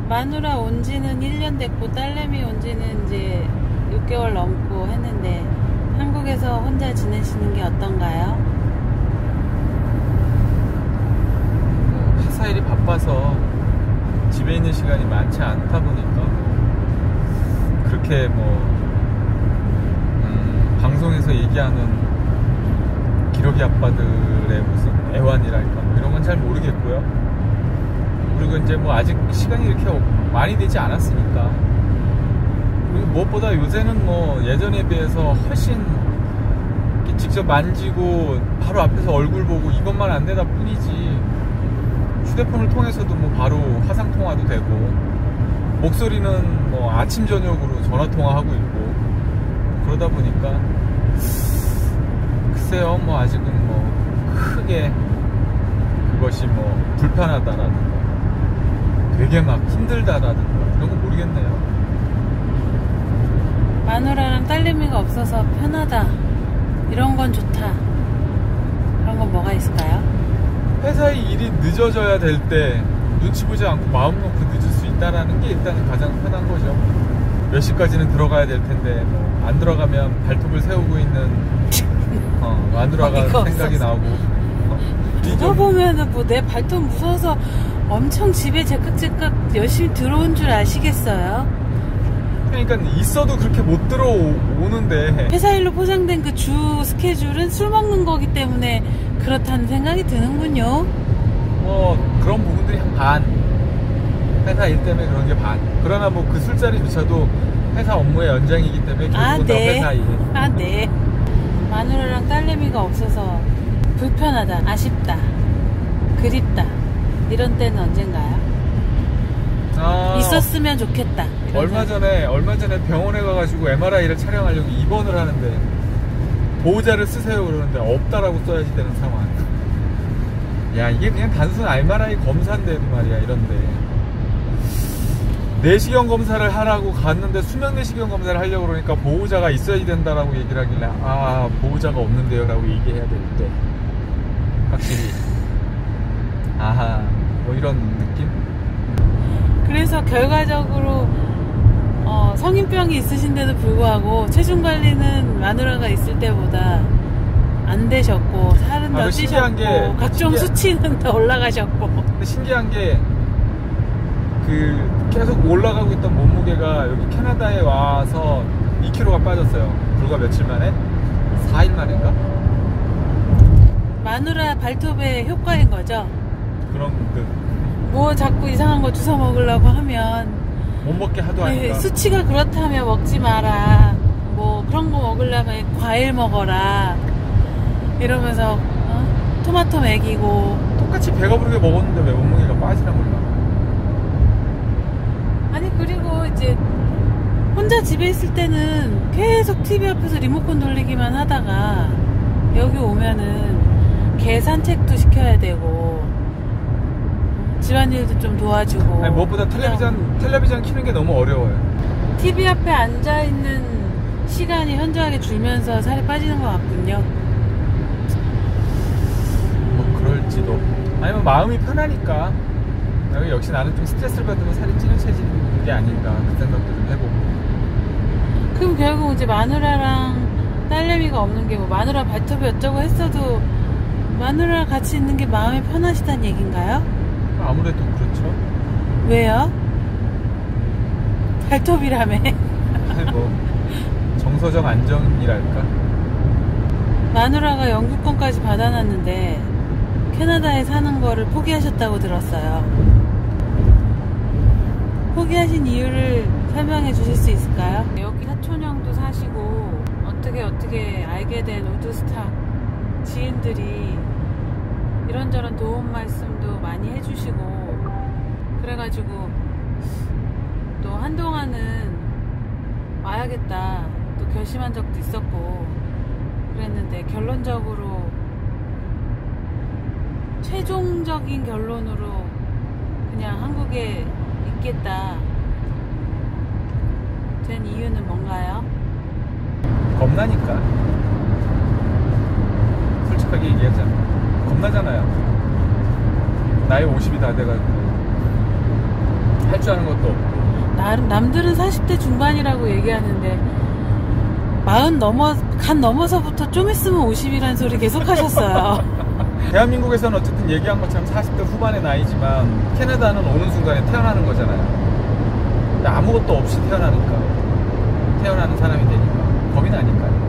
마누라 온 지는 1년 됐고 딸내미 온 지는 이제 6개월 넘고 했는데 한국에서 혼자 지내시는 게 어떤가요? 회사 일이 바빠서 집에 있는 시간이 많지 않다 보니까 그렇게 방송에서 얘기하는 기러기 아빠들의 무슨 애환이랄까 이런 건 잘 모르겠고요. 그리고 이제 아직 시간이 이렇게 많이 되지 않았으니까. 그리고 무엇보다 요새는 예전에 비해서 훨씬 직접 만지고 바로 앞에서 얼굴 보고 이것만 안 되다 뿐이지 휴대폰을 통해서도 바로 화상 통화도 되고 목소리는 아침 저녁으로 전화 통화하고 있고 그러다 보니까 글쎄요 아직은 크게 그것이 불편하다라든가 되게 막 힘들다라든가 이런 거 모르겠네요. 마누라랑 딸내미가 없어서 편하다 이런 건 좋다 그런 건 뭐가 있을까요? 회사의 일이 늦어져야 될 때 눈치 보지 않고 마음 놓고 늦을 수 있다라는 게 일단 가장 편한 거죠. 몇 시까지는 들어가야 될 텐데 안 들어가면 발톱을 세우고 있는 마누라가 생각이 나오고 누가 보면은 내 발톱 무서워서 엄청 집에 제깍제깍 열심히 들어온 줄 아시겠어요? 그러니까 있어도 그렇게 못 들어오는데 회사 일로 포장된 그 주 스케줄은 술 먹는 거기 때문에 그렇다는 생각이 드는군요. 그런 부분들이 한 반, 회사 일 때문에 그런 게 반. 그러나 그 술자리조차도 회사 업무의 연장이기 때문에 결국은 네. 회사 일. 네. 마누라랑 딸내미가 없어서 불편하다, 아쉽다, 그립다 이런 때는 언젠가요? 있었으면 좋겠다. 얼마 전에 병원에 가가지고 MRI를 촬영하려고 입원을 하는데 보호자를 쓰세요 그러는데 없다라고 써야지 되는 상황. 야 이게 그냥 단순 MRI 검사인데도 말이야 이런데 내시경 검사를 하라고 갔는데 수면 내시경 검사를 하려고 그러니까 보호자가 있어야 된다라고 얘기를 하길래 보호자가 없는데요 라고 얘기해야 될 때 확실히 이런 느낌? 그래서 결과적으로 성인병이 있으신데도 불구하고 체중 관리는 마누라가 있을 때보다 안 되셨고 살은 더 찌셨고 각종 수치는 더 올라가셨고. 근데 신기한 게 계속 올라가고 있던 몸무게가 여기 캐나다에 와서 2kg가 빠졌어요. 불과 며칠 만에? 4일 만인가? 마누라 발톱의 효과인 거죠? 그런 자꾸 이상한 거 주워 먹으려고 하면 못 먹게 하도 하니까 수치가 그렇다면 먹지 마라 그런 거 먹으려면 과일 먹어라 이러면서 토마토 먹이고 똑같이 배가 부르게 먹었는데 왜 몸무게가 빠지나 몰라. 아니 그리고 이제 혼자 집에 있을 때는 계속 TV 앞에서 리모컨 돌리기만 하다가 여기 오면은 개 산책도 시켜야 되고 집안일도 좀 도와주고. 무엇보다 텔레비전 켜는 게 너무 어려워요. TV 앞에 앉아있는 시간이 현저하게 줄면서 살이 빠지는 것 같군요. 그럴지도. 아니면 마음이 편하니까 역시 나는 좀 스트레스를 받으면 살이 찌는 체질인 게 아닌가 그 생각도 좀 해보고. 그럼 결국 이제 마누라랑 딸내미가 없는 게 마누라 발톱이 어쩌고 했어도 마누라랑 같이 있는 게 마음이 편하시다는 얘기인가요? 아무래도 그렇죠. 왜요? 발톱이라며. 정서적 안정이랄까. 마누라가 영주권까지 받아놨는데 캐나다에 사는 거를 포기하셨다고 들었어요. 포기하신 이유를 설명해 주실 수 있을까요? 여기 사촌형도 사시고 어떻게 알게 된 우드스탁 지인들이 이런저런 도움 말씀도 많이 해주시고 그래가지고 또 한동안은 와야겠다 또 결심한 적도 있었고 그랬는데 결론적으로 최종적인 결론으로 그냥 한국에 있겠다 된 이유는 뭔가요? 겁나니까. 솔직하게 얘기하자면 겁나잖아요. 나이 50이 다 돼가지고 할 하는 것도 없고. 남들은 40대 중반이라고 얘기하는데 40 넘어서부터 좀 있으면 50이라는 소리 계속 하셨어요. 대한민국에서는 어쨌든 얘기한 것처럼 40대 후반의 나이지만 캐나다는 오는 순간에 태어나는 거잖아요. 근데 아무것도 없이 태어나는 사람이 되니까 겁이 나니까요.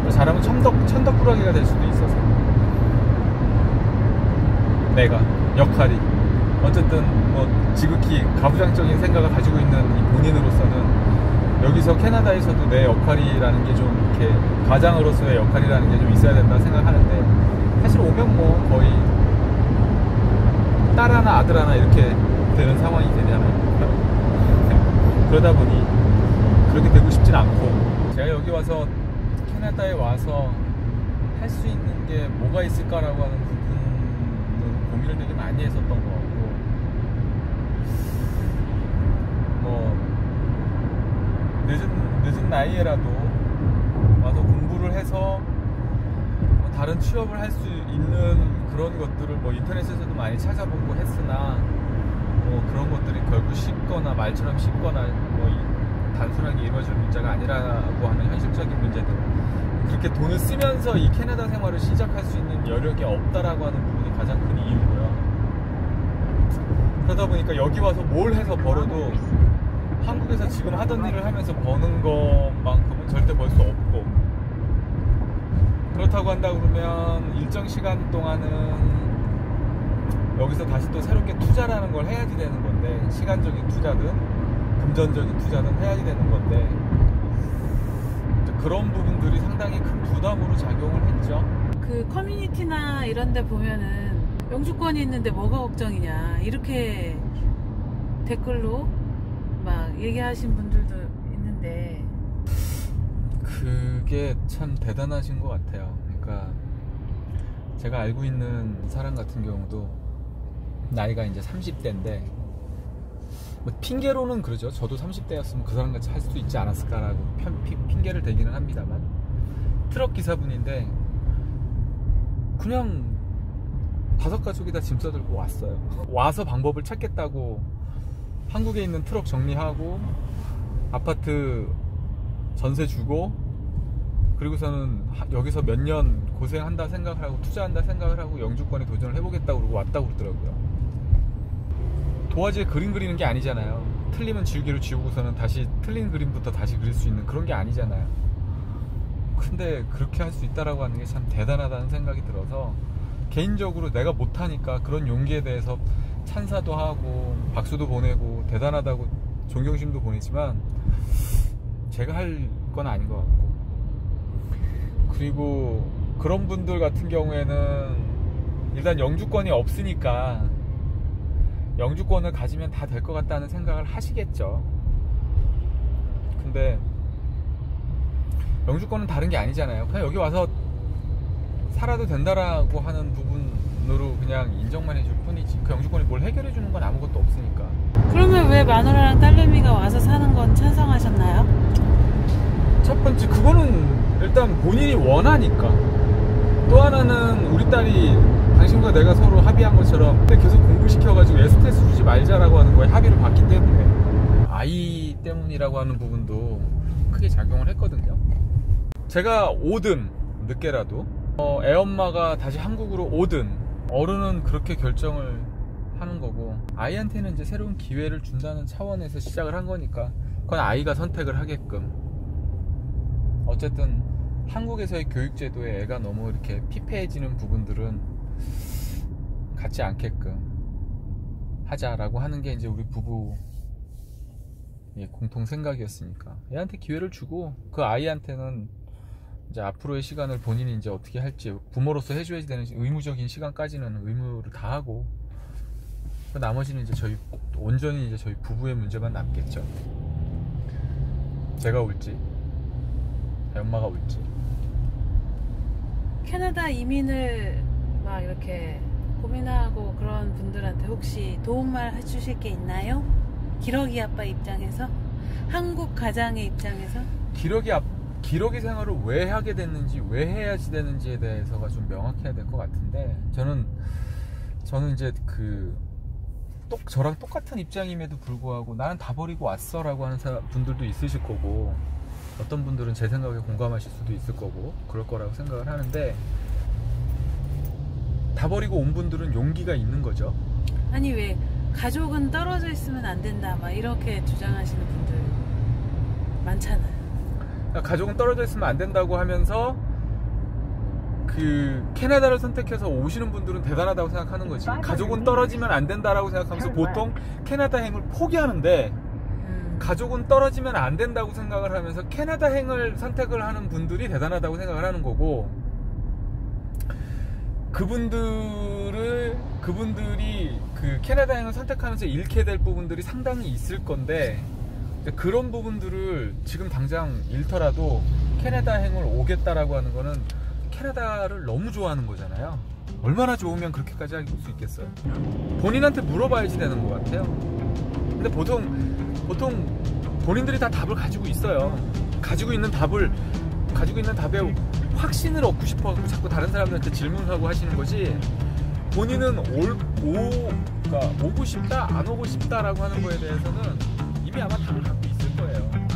잘하면 천덕꾸러기가 될 수도 있어서 내가 역할이 어쨌든 뭐 지극히 가부장적인 생각을 가지고 있는 이 본인으로서는 여기서 캐나다에서도 내 역할이라는 게 좀 이렇게 가장으로서의 역할이라는 게 좀 있어야 된다 생각하는데 사실 오면 뭐 거의 딸 하나 아들 하나 이렇게 되는 상황이 되잖아요. 그러다 보니 그렇게 되고 싶진 않고 제가 여기 와서 캐나다에 와서 할 수 있는 게 뭐가 있을까라고 하는 부분은 고민을 되게 많이 했었던 것 같고 뭐 늦은 나이에라도 와서 공부를 해서 뭐 다른 취업을 할 수 있는 그런 것들을 뭐 인터넷에서도 많이 찾아보고 했으나 뭐 그런 것들이 결국 쉽거나 말처럼 쉽거나 뭐 단순하게 이루어질 문제가 아니라고 하는 현실적인 문제들 그렇게 돈을 쓰면서 이 캐나다 생활을 시작할 수 있는 여력이 없다라고 하는 부분이 가장 큰 이유고요. 그러다 보니까 여기 와서 뭘 해서 벌어도 한국에서 지금 하던 일을 하면서 버는 것만큼은 절대 벌 수 없고 그렇다고 한다 그러면 일정 시간 동안은 여기서 다시 또 새롭게 투자라는 걸 해야지 되는 건데 시간적인 투자든 금전적인 투자든 해야지 되는 건데 그런 부분들이 상당히 큰 부담으로 작용을 했죠. 그 커뮤니티나 이런 데 보면은 영주권이 있는데 뭐가 걱정이냐 이렇게 댓글로 막 얘기하신 분들도 있는데 그게 참 대단하신 것 같아요. 그러니까 제가 알고 있는 사람 같은 경우도 나이가 이제 30대인데 뭐 핑계로는 그러죠. 저도 30대였으면 그 사람같이 할 수 있지 않았을까라고 핑계를 대기는 합니다만 트럭 기사분인데 그냥 5가족이 다 짐 싸들고 왔어요. 와서 방법을 찾겠다고 한국에 있는 트럭 정리하고 아파트 전세 주고 그리고서는 여기서 몇 년 고생한다 생각을 하고 투자한다 생각을 하고 영주권에 도전을 해보겠다고 그러고 왔다고 그러더라고요. 도화지에 그림 그리는 게 아니잖아요. 틀리면 지우개로 지우고서는 다시 틀린 그림부터 다시 그릴 수 있는 그런 게 아니잖아요. 근데 그렇게 할 수 있다라고 하는 게 참 대단하다는 생각이 들어서 개인적으로 내가 못하니까 그런 용기에 대해서 찬사도 하고 박수도 보내고 대단하다고 존경심도 보내지만 제가 할 건 아닌 것 같고 그리고 그런 분들 같은 경우에는 일단 영주권이 없으니까 영주권을 가지면 다 될 것 같다는 생각을 하시겠죠. 근데 영주권은 다른 게 아니잖아요. 그냥 여기 와서 살아도 된다라고 하는 부분으로 그냥 인정만 해줄 뿐이지 그 영주권이 뭘 해결해 주는 건 아무것도 없으니까. 그러면 왜 마누라랑 딸내미가 와서 사는 건 찬성하셨나요? 첫 번째 그거는 일단 본인이 원하니까. 또 하나는 우리 딸이 당신과 내가 서로 합의한 것처럼 계속 공부시켜가지고 얘 스트레스 주지 말자라고 하는 거에 합의를 봤기 때문에 아이 때문이라고 하는 부분도 크게 작용을 했거든요. 제가 오든 늦게라도 애엄마가 다시 한국으로 오든 어른은 그렇게 결정을 하는 거고 아이한테는 이제 새로운 기회를 준다는 차원에서 시작을 한 거니까 그건 아이가 선택을 하게끔 어쨌든 한국에서의 교육제도에 애가 너무 이렇게 피폐해지는 부분들은 갖지 않게끔 하자라고 하는 게 이제 우리 부부 공통 생각이었으니까 애한테 기회를 주고 그 아이한테는 이제 앞으로의 시간을 본인이 이제 어떻게 할지 부모로서 해줘야 되는 의무적인 시간까지는 의무를 다 하고 나머지는 이제 온전히 이제 저희 부부의 문제만 남겠죠. 제가 올지 엄마가 올지. 캐나다 이민을 막 이렇게 고민하고 그런 분들한테 혹시 도움말 해주실 게 있나요? 기러기 아빠 입장에서? 한국 가장의 입장에서? 기러기 생활을 왜 하게 됐는지 왜 해야지 되는지에 대해서가 좀 명확해야 될 것 같은데 저는 이제 저랑 똑같은 입장임에도 불구하고 나는 다 버리고 왔어 라고 하는 분들도 있으실 거고, 어떤 분들은 제 생각에 공감하실 수도 있을 거고 그럴 거라고 생각을 하는데, 다 버리고 온 분들은 용기가 있는 거죠. 아니 왜 가족은 떨어져 있으면 안 된다 막 이렇게 주장하시는 분들 많잖아요. 그러니까 가족은 떨어져 있으면 안 된다고 하면서 그 캐나다를 선택해서 오시는 분들은 대단하다고 생각하는 거지. 가족은 떨어지면 안 된다라고 생각하면서 보통 캐나다행을 포기하는데, 가족은 떨어지면 안 된다고 생각을 하면서 캐나다행을 선택을 하는 분들이 대단하다고 생각을 하는 거고, 그분들이 그 캐나다행을 선택하면서 잃게 될 부분들이 상당히 있을 건데, 그런 부분들을 지금 당장 잃더라도 캐나다행을 오겠다라고 하는 거는 캐나다를 너무 좋아하는 거잖아요. 얼마나 좋으면 그렇게까지 할 수 있겠어요. 본인한테 물어봐야지 되는 것 같아요. 근데 보통 본인들이 다 답을 가지고 있어요. 가지고 있는 답에 확신을 얻고 싶어서 자꾸 다른 사람들한테 질문하고 하시는 거지, 본인은 그러니까 오고 싶다 안 오고 싶다라고 하는 거에 대해서는 이미 아마 답을 갖고 있을 거예요.